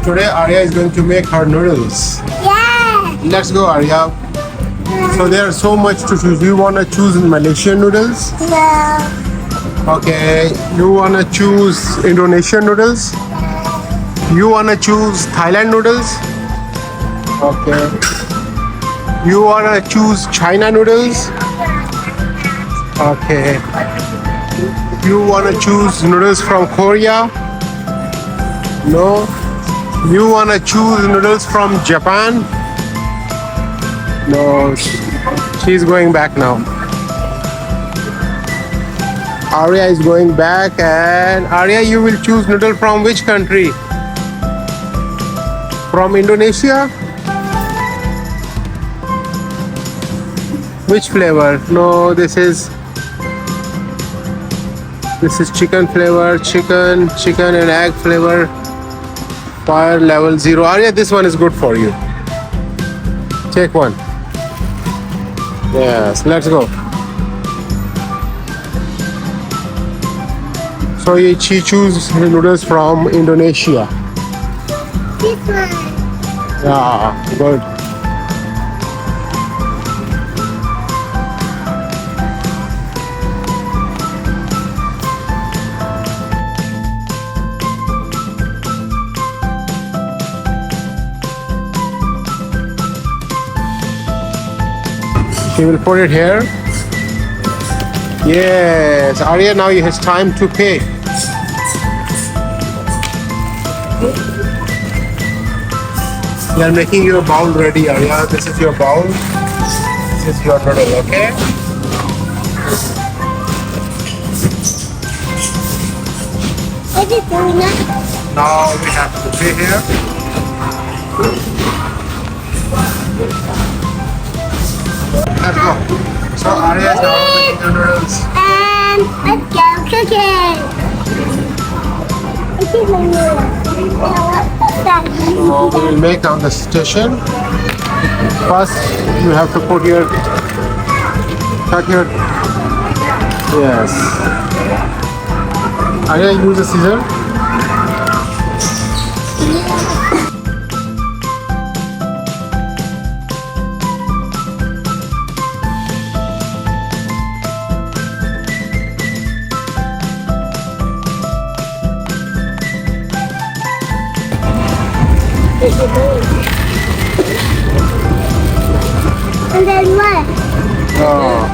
Today Arya is going to make her noodles. Yeah. Let's go, Arya. So there's so much to choose. Do you want to choose Malaysian noodles? No. Okay. You want to choose Indonesian noodles? You want to choose Thailand noodles? Okay. You want to choose China noodles? Okay. You want to choose noodles from Korea? No. You want to choose noodles from Japan? No. She's going back now. Arya is going back, and Arya, you will choose noodle from which country? From Indonesia? Which flavor? No, this is chicken flavor, chicken and egg flavor. Fire level 0. Arya, this one is good for you. Take one. Yes, let's go. So she choose noodles from Indonesia. This one. Yeah, good. She will put it here. Yes, Arya, now it has time to pay. We are making your bowl ready, Arya. This is your bowl. This is your noodle, okay? What is doing that? Now we have to pay here. Let's go. So Arya is now making the noodles. And let's go cooking. This is my noodle. What's that? So we will make on the station. First, you have to put your cut your yes. Arya, use a scissor. And then what? Oh.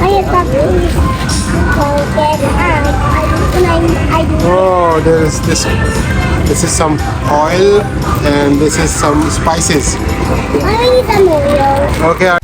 I have to Oh, there is this. This is some oil and this is some spices. I need some oil. Okay.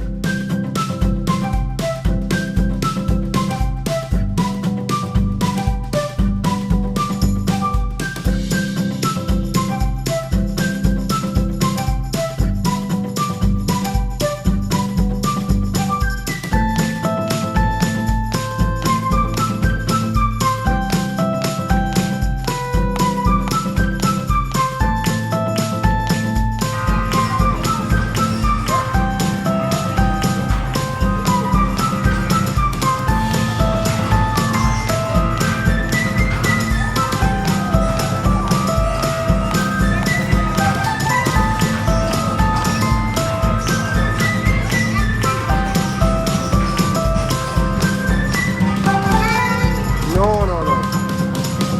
No.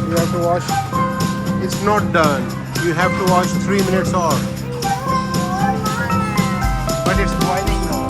You have to wash. It's not done. You have to wash 3 minutes or. But it's boiling now.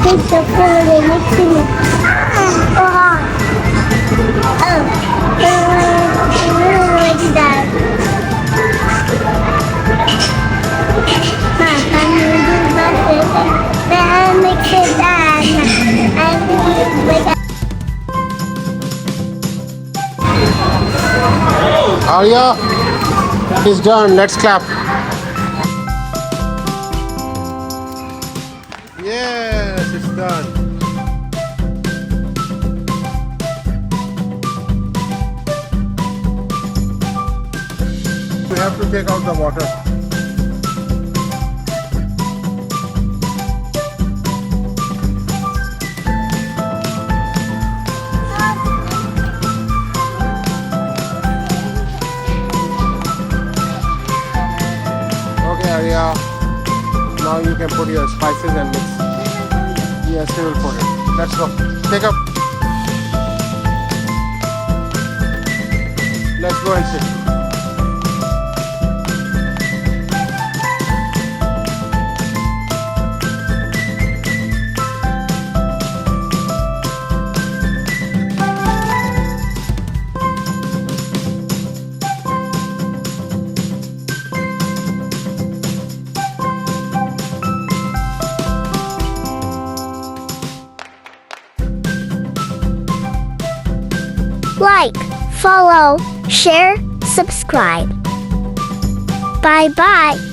Take the food next to me. What's that? Can you do that? Then mix it and Arya, it's done. Let's clap. Yes, it's done. We have to take out the water. Okay, Arya. Now you can put your spices and mix. Yes, we will put it. Let's go. Take up. Let's go and sit. Like, follow, share, subscribe. Bye bye.